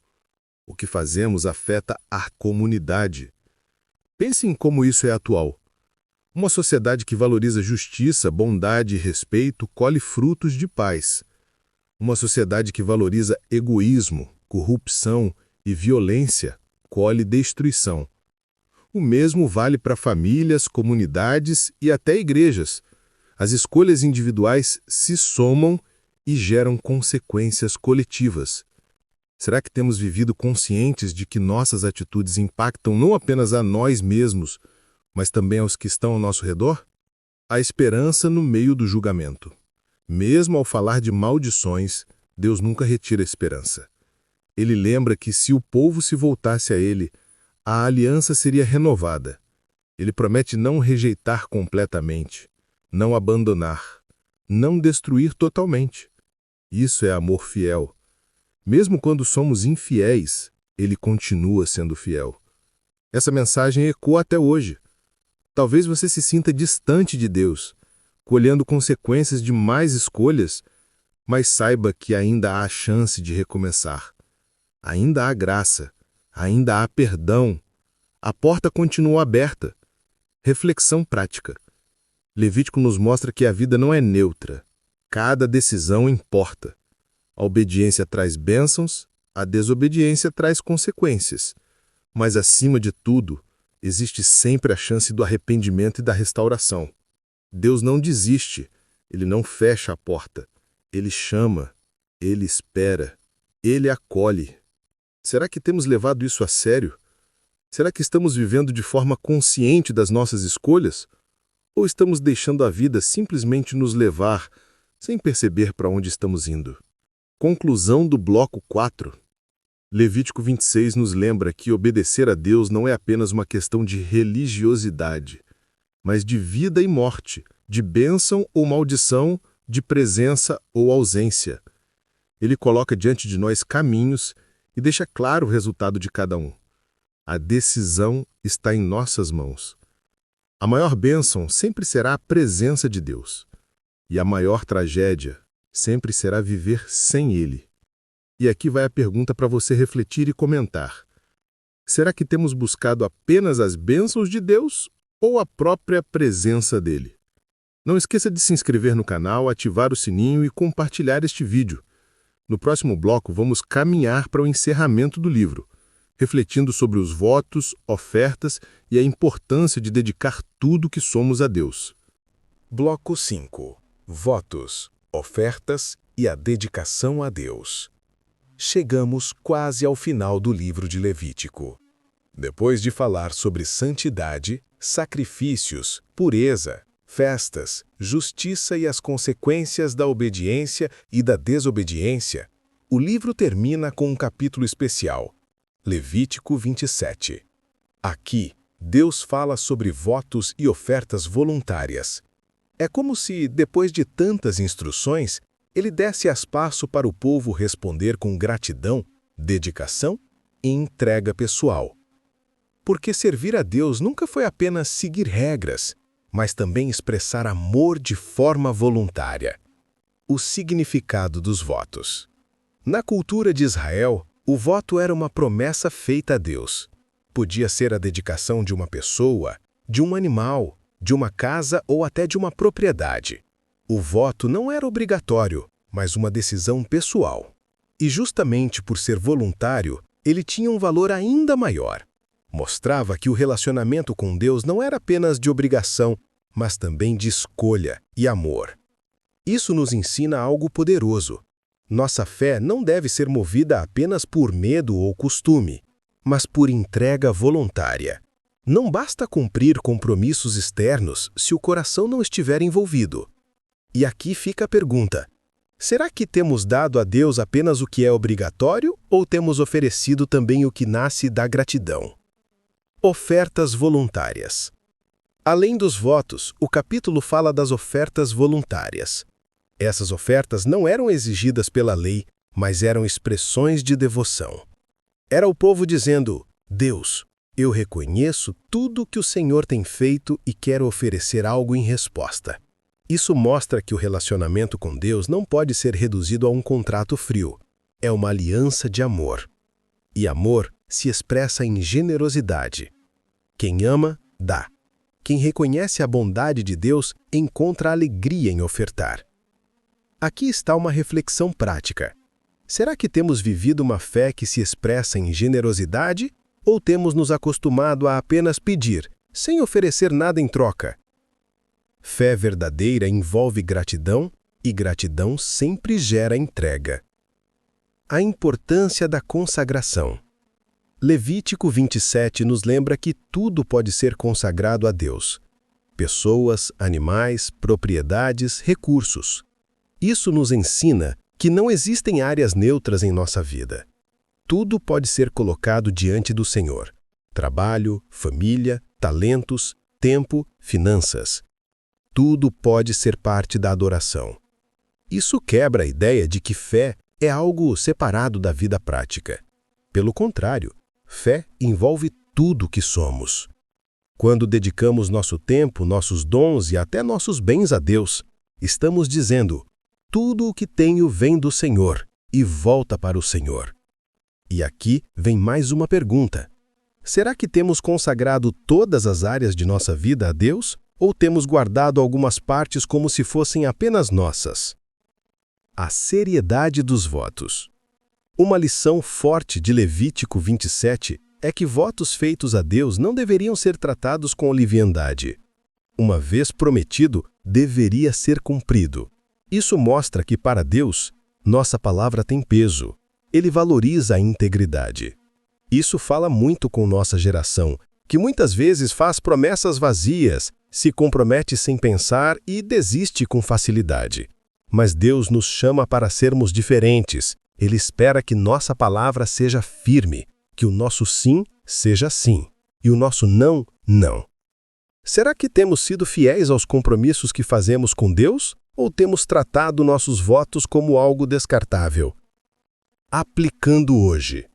O que fazemos afeta a comunidade. Pense em como isso é atual. Uma sociedade que valoriza justiça, bondade e respeito colhe frutos de paz. Uma sociedade que valoriza egoísmo, corrupção e violência colhe destruição. O mesmo vale para famílias, comunidades e até igrejas. As escolhas individuais se somam e geram consequências coletivas. Será que temos vivido conscientes de que nossas atitudes impactam não apenas a nós mesmos, mas também aos que estão ao nosso redor? A esperança no meio do julgamento. Mesmo ao falar de maldições, Deus nunca retira a esperança. Ele lembra que se o povo se voltasse a Ele, a aliança seria renovada. Ele promete não rejeitar completamente, não abandonar, não destruir totalmente. Isso é amor fiel. Mesmo quando somos infiéis, Ele continua sendo fiel. Essa mensagem ecoa até hoje. Talvez você se sinta distante de Deus, colhendo consequências de mais escolhas, mas saiba que ainda há chance de recomeçar. Ainda há graça, ainda há perdão. A porta continua aberta. Reflexão prática. Levítico nos mostra que a vida não é neutra. Cada decisão importa. A obediência traz bênçãos, a desobediência traz consequências. Mas, acima de tudo, existe sempre a chance do arrependimento e da restauração. Deus não desiste, Ele não fecha a porta. Ele chama, Ele espera, Ele acolhe. Será que temos levado isso a sério? Será que estamos vivendo de forma consciente das nossas escolhas? Ou estamos deixando a vida simplesmente nos levar, sem perceber para onde estamos indo? Conclusão do bloco 4. Levítico 26 nos lembra que obedecer a Deus não é apenas uma questão de religiosidade, mas de vida e morte, de bênção ou maldição, de presença ou ausência. Ele coloca diante de nós caminhos e deixa claro o resultado de cada um. A decisão está em nossas mãos. A maior bênção sempre será a presença de Deus. E a maior tragédia sempre será viver sem Ele. E aqui vai a pergunta para você refletir e comentar. Será que temos buscado apenas as bênçãos de Deus ou a própria presença dEle? Não esqueça de se inscrever no canal, ativar o sininho e compartilhar este vídeo. No próximo bloco, vamos caminhar para o encerramento do livro, refletindo sobre os votos, ofertas e a importância de dedicar tudo que somos a Deus. Bloco 5. Votos, ofertas e a dedicação a Deus. chegamos quase ao final do livro de Levítico. Depois de falar sobre santidade, sacrifícios, pureza, festas, justiça e as consequências da obediência e da desobediência, o livro termina com um capítulo especial, Levítico 27. Aqui, Deus fala sobre votos e ofertas voluntárias. É como se, depois de tantas instruções, ele desse espaço para o povo responder com gratidão, dedicação e entrega pessoal. Porque servir a Deus nunca foi apenas seguir regras, mas também expressar amor de forma voluntária. O significado dos votos. Na cultura de Israel, o voto era uma promessa feita a Deus. Podia ser a dedicação de uma pessoa, de um animal, de uma casa ou até de uma propriedade. O voto não era obrigatório, mas uma decisão pessoal. E justamente por ser voluntário, ele tinha um valor ainda maior. Mostrava que o relacionamento com Deus não era apenas de obrigação, mas também de escolha e amor. Isso nos ensina algo poderoso. Nossa fé não deve ser movida apenas por medo ou costume, mas por entrega voluntária. Não basta cumprir compromissos externos se o coração não estiver envolvido. E aqui fica a pergunta: será que temos dado a Deus apenas o que é obrigatório ou temos oferecido também o que nasce da gratidão? Ofertas voluntárias. Além dos votos, o capítulo fala das ofertas voluntárias. Essas ofertas não eram exigidas pela lei, mas eram expressões de devoção. Era o povo dizendo: Deus, eu reconheço tudo que o Senhor tem feito e quero oferecer algo em resposta. Isso mostra que o relacionamento com Deus não pode ser reduzido a um contrato frio. É uma aliança de amor. E amor se expressa em generosidade. Quem ama, dá. Quem reconhece a bondade de Deus encontra alegria em ofertar. Aqui está uma reflexão prática. Será que temos vivido uma fé que se expressa em generosidade ou temos nos acostumado a apenas pedir, sem oferecer nada em troca? Fé verdadeira envolve gratidão e gratidão sempre gera entrega. A importância da consagração. Levítico 27 nos lembra que tudo pode ser consagrado a Deus. Pessoas, animais, propriedades, recursos. Isso nos ensina que não existem áreas neutras em nossa vida. Tudo pode ser colocado diante do Senhor. Trabalho, família, talentos, tempo, finanças. Tudo pode ser parte da adoração. Isso quebra a ideia de que fé é algo separado da vida prática. Pelo contrário, fé envolve tudo o que somos. Quando dedicamos nosso tempo, nossos dons e até nossos bens a Deus, estamos dizendo: tudo o que tenho vem do Senhor e volta para o Senhor. E aqui vem mais uma pergunta. Será que temos consagrado todas as áreas de nossa vida a Deus ou temos guardado algumas partes como se fossem apenas nossas? A seriedade dos votos. Uma lição forte de Levítico 27 é que votos feitos a Deus não deveriam ser tratados com leviandade. Uma vez prometido, deveria ser cumprido. Isso mostra que, para Deus, nossa palavra tem peso. Ele valoriza a integridade. Isso fala muito com nossa geração, que muitas vezes faz promessas vazias, se compromete sem pensar e desiste com facilidade. Mas Deus nos chama para sermos diferentes. Ele espera que nossa palavra seja firme, que o nosso sim seja sim e o nosso não, não. Será que temos sido fiéis aos compromissos que fazemos com Deus ou temos tratado nossos votos como algo descartável? Aplicando hoje.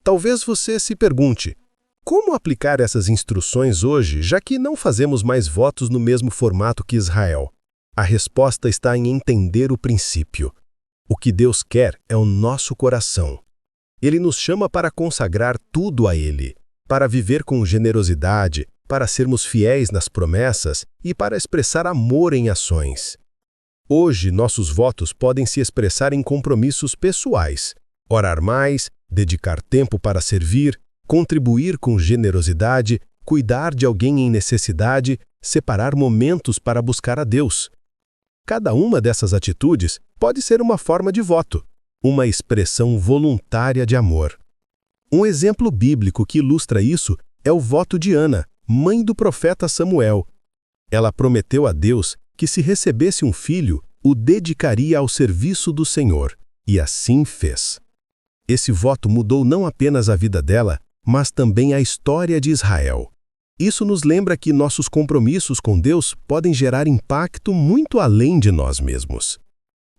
Talvez você se pergunte: como aplicar essas instruções hoje, já que não fazemos mais votos no mesmo formato que Israel? A resposta está em entender o princípio. O que Deus quer é o nosso coração. Ele nos chama para consagrar tudo a Ele, para viver com generosidade, para sermos fiéis nas promessas e para expressar amor em ações. Hoje, nossos votos podem se expressar em compromissos pessoais: orar mais, dedicar tempo para servir, contribuir com generosidade, cuidar de alguém em necessidade, separar momentos para buscar a Deus. Cada uma dessas atitudes pode ser uma forma de voto. uma expressão voluntária de amor. Um exemplo bíblico que ilustra isso é o voto de Ana, mãe do profeta Samuel. Ela prometeu a Deus que, se recebesse um filho, o dedicaria ao serviço do Senhor, e assim fez. Esse voto mudou não apenas a vida dela, mas também a história de Israel. Isso nos lembra que nossos compromissos com Deus podem gerar impacto muito além de nós mesmos.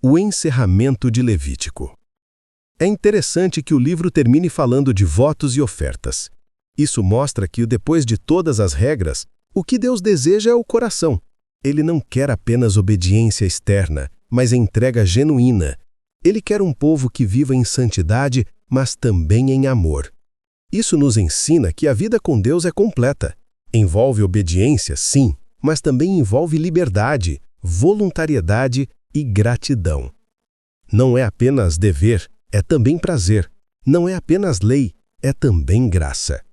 O encerramento de Levítico. É interessante que o livro termine falando de votos e ofertas. Isso mostra que, depois de todas as regras, o que Deus deseja é o coração. Ele não quer apenas obediência externa, mas entrega genuína. Ele quer um povo que viva em santidade, mas também em amor. Isso nos ensina que a vida com Deus é completa. Envolve obediência, sim, mas também envolve liberdade, voluntariedade e gratidão. Não é apenas dever, é também prazer. Não é apenas lei, é também graça.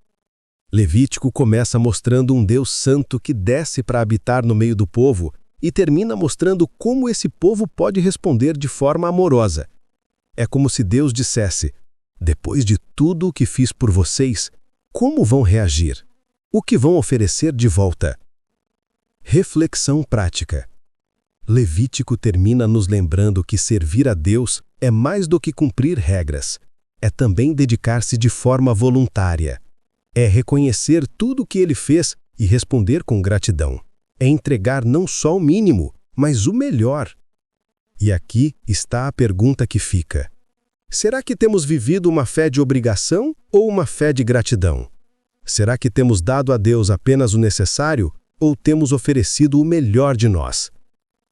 Levítico começa mostrando um Deus santo que desce para habitar no meio do povo e termina mostrando como esse povo pode responder de forma amorosa. É como se Deus dissesse: depois de tudo o que fiz por vocês, como vão reagir? O que vão oferecer de volta? Reflexão prática. Levítico termina nos lembrando que servir a Deus é mais do que cumprir regras. É também dedicar-se de forma voluntária. É reconhecer tudo o que Ele fez e responder com gratidão. É entregar não só o mínimo, mas o melhor. E aqui está a pergunta que fica: será que temos vivido uma fé de obrigação ou uma fé de gratidão? Será que temos dado a Deus apenas o necessário ou temos oferecido o melhor de nós?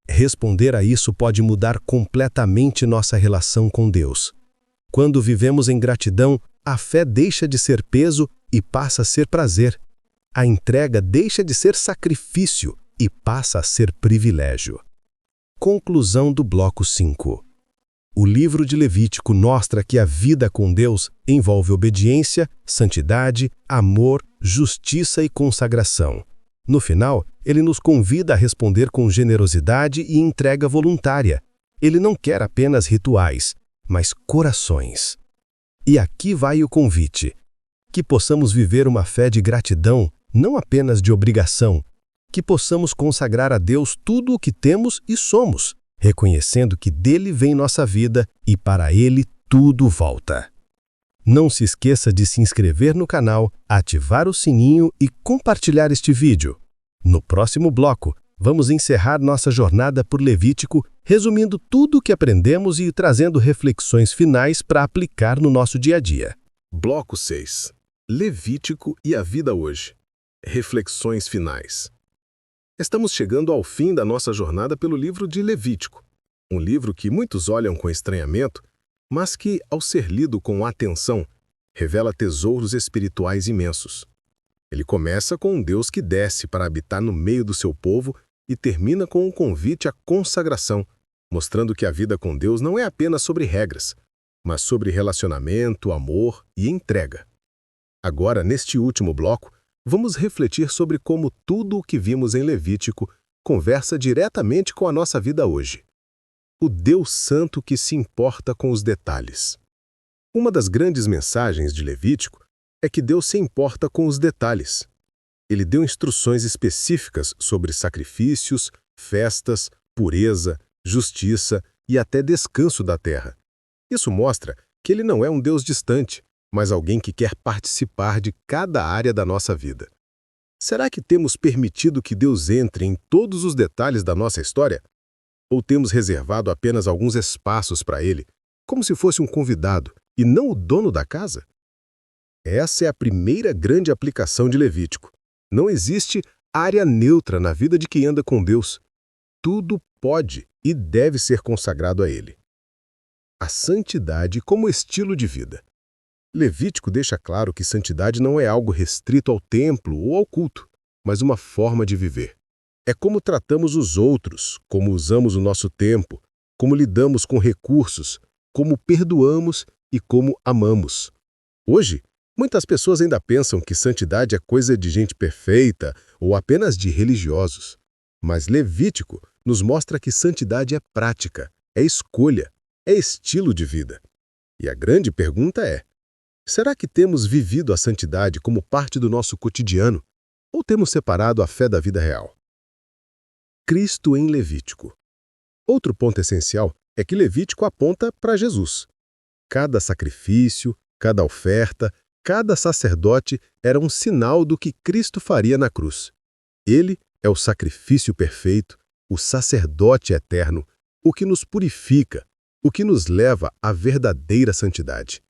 Responder a isso pode mudar completamente nossa relação com Deus. Quando vivemos em gratidão, a fé deixa de ser peso e passa a ser prazer. A entrega deixa de ser sacrifício e passa a ser privilégio. Conclusão do bloco 5. O livro de Levítico mostra que a vida com Deus envolve obediência, santidade, amor, justiça e consagração. No final, ele nos convida a responder com generosidade e entrega voluntária. Ele não quer apenas rituais, mas corações. E aqui vai o convite: que possamos viver uma fé de gratidão, não apenas de obrigação. Que possamos consagrar a Deus tudo o que temos e somos, reconhecendo que dele vem nossa vida e para ele tudo volta. Não se esqueça de se inscrever no canal, ativar o sininho e compartilhar este vídeo. No próximo bloco, vamos encerrar nossa jornada por Levítico, resumindo tudo o que aprendemos e trazendo reflexões finais para aplicar no nosso dia a dia. Bloco 6. Levítico e a vida hoje. Reflexões finais. Estamos chegando ao fim da nossa jornada pelo livro de Levítico, um livro que muitos olham com estranhamento, mas que, ao ser lido com atenção, revela tesouros espirituais imensos. Ele começa com um Deus que desce para habitar no meio do seu povo e termina com um convite à consagração, mostrando que a vida com Deus não é apenas sobre regras, mas sobre relacionamento, amor e entrega. Agora, neste último bloco, vamos refletir sobre como tudo o que vimos em Levítico conversa diretamente com a nossa vida hoje. O Deus Santo que se importa com os detalhes. Uma das grandes mensagens de Levítico é que Deus se importa com os detalhes. Ele deu instruções específicas sobre sacrifícios, festas, pureza, justiça e até descanso da terra. Isso mostra que ele não é um Deus distante, mas alguém que quer participar de cada área da nossa vida. Será que temos permitido que Deus entre em todos os detalhes da nossa história? Ou temos reservado apenas alguns espaços para Ele, como se fosse um convidado e não o dono da casa? Essa é a primeira grande aplicação de Levítico. Não existe área neutra na vida de quem anda com Deus. Tudo pode e deve ser consagrado a Ele. A santidade como estilo de vida. Levítico deixa claro que santidade não é algo restrito ao templo ou ao culto, mas uma forma de viver. É como tratamos os outros, como usamos o nosso tempo, como lidamos com recursos, como perdoamos e como amamos. Hoje, muitas pessoas ainda pensam que santidade é coisa de gente perfeita ou apenas de religiosos. Mas Levítico nos mostra que santidade é prática, é escolha, é estilo de vida. E a grande pergunta é: será que temos vivido a santidade como parte do nosso cotidiano ou temos separado a fé da vida real? Cristo em Levítico. Outro ponto essencial é que Levítico aponta para Jesus. Cada sacrifício, cada oferta, cada sacerdote era um sinal do que Cristo faria na cruz. Ele é o sacrifício perfeito, o sacerdote eterno, o que nos purifica, o que nos leva à verdadeira santidade.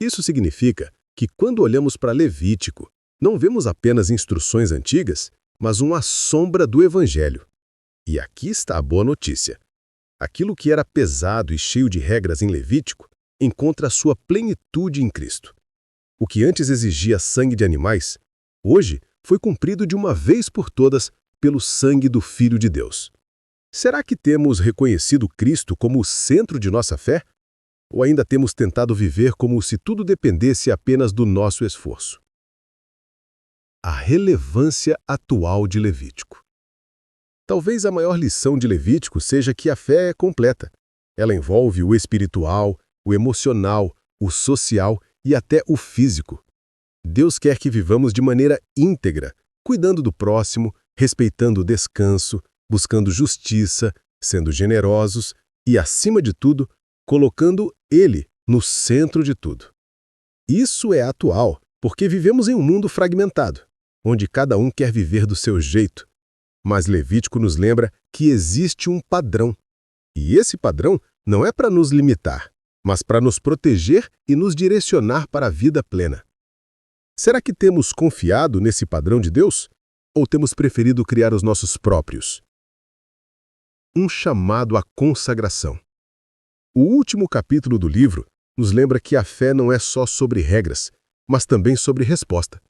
Isso significa que quando olhamos para Levítico, não vemos apenas instruções antigas, mas uma sombra do Evangelho. E aqui está a boa notícia. Aquilo que era pesado e cheio de regras em Levítico encontra sua plenitude em Cristo. O que antes exigia sangue de animais, hoje foi cumprido de uma vez por todas pelo sangue do Filho de Deus. Será que temos reconhecido Cristo como o centro de nossa fé? Ou ainda temos tentado viver como se tudo dependesse apenas do nosso esforço? A relevância atual de Levítico. Talvez a maior lição de Levítico seja que a fé é completa. Ela envolve o espiritual, o emocional, o social e até o físico. Deus quer que vivamos de maneira íntegra, cuidando do próximo, respeitando o descanso, buscando justiça, sendo generosos e, acima de tudo, colocando Ele no centro de tudo. Isso é atual, porque vivemos em um mundo fragmentado, onde cada um quer viver do seu jeito. Mas Levítico nos lembra que existe um padrão. E esse padrão não é para nos limitar, mas para nos proteger e nos direcionar para a vida plena. Será que temos confiado nesse padrão de Deus? Ou temos preferido criar os nossos próprios? Um chamado à consagração. O último capítulo do livro nos lembra que a fé não é só sobre regras, mas também sobre resposta.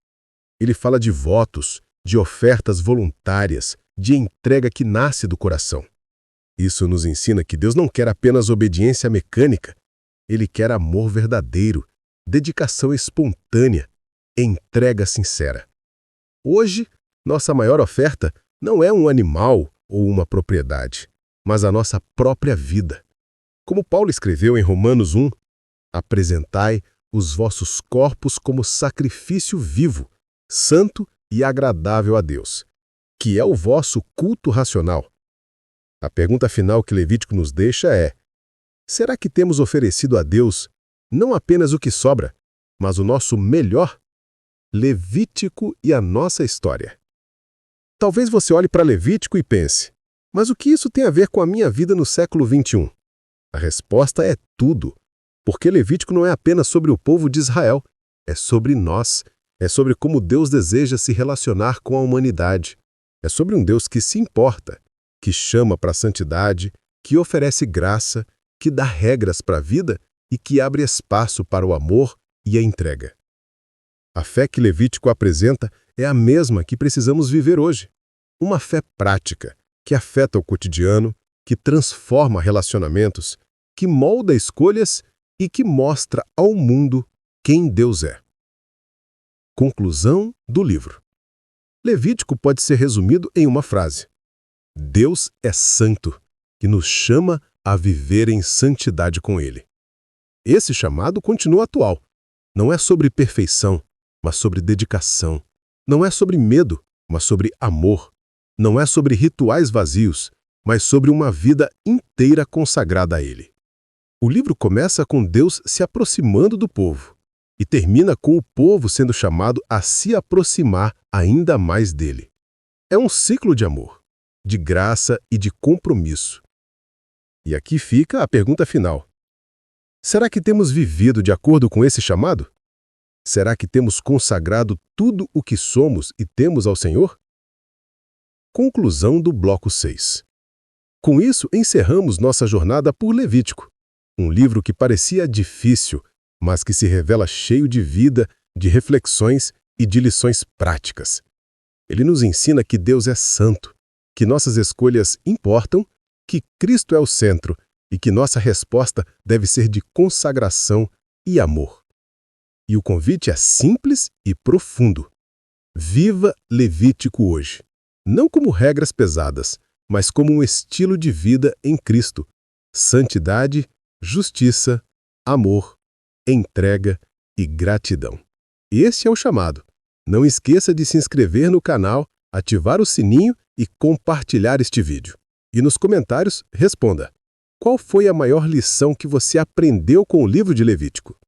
Ele fala de votos, de ofertas voluntárias, de entrega que nasce do coração. Isso nos ensina que Deus não quer apenas obediência mecânica. Ele quer amor verdadeiro, dedicação espontânea, entrega sincera. Hoje, nossa maior oferta não é um animal ou uma propriedade, mas a nossa própria vida. Como Paulo escreveu em Romanos 1, apresentai os vossos corpos como sacrifício vivo, santo e agradável a Deus, que é o vosso culto racional. A pergunta final que Levítico nos deixa é: será que temos oferecido a Deus não apenas o que sobra, mas o nosso melhor? Levítico e a nossa história. Talvez você olhe para Levítico e pense: mas o que isso tem a ver com a minha vida no século XXI? A resposta é tudo, porque Levítico não é apenas sobre o povo de Israel, é sobre nós, é sobre como Deus deseja se relacionar com a humanidade, é sobre um Deus que se importa, que chama para a santidade, que oferece graça, que dá regras para a vida e que abre espaço para o amor e a entrega. A fé que Levítico apresenta é a mesma que precisamos viver hoje. Uma fé prática, que afeta o cotidiano, que transforma relacionamentos, que molda escolhas e que mostra ao mundo quem Deus é. Conclusão do livro. Levítico pode ser resumido em uma frase: Deus é santo e nos chama a viver em santidade com Ele. Esse chamado continua atual. Não é sobre perfeição, mas sobre dedicação. Não é sobre medo, mas sobre amor. Não é sobre rituais vazios, mas sobre uma vida inteira consagrada a Ele. O livro começa com Deus se aproximando do povo e termina com o povo sendo chamado a se aproximar ainda mais dele. É um ciclo de amor, de graça e de compromisso. E aqui fica a pergunta final: será que temos vivido de acordo com esse chamado? Será que temos consagrado tudo o que somos e temos ao Senhor? Conclusão do bloco 6. Com isso, encerramos nossa jornada por Levítico, um livro que parecia difícil, mas que se revela cheio de vida, de reflexões e de lições práticas. Ele nos ensina que Deus é santo, que nossas escolhas importam, que Cristo é o centro e que nossa resposta deve ser de consagração e amor. E o convite é simples e profundo. Viva Levítico hoje, não como regras pesadas, mas como um estilo de vida em Cristo, santidade justiça, amor, entrega e gratidão. Esse é o chamado. Não esqueça de se inscrever no canal, ativar o sininho e compartilhar este vídeo. E nos comentários, responda: qual foi a maior lição que você aprendeu com o livro de Levítico?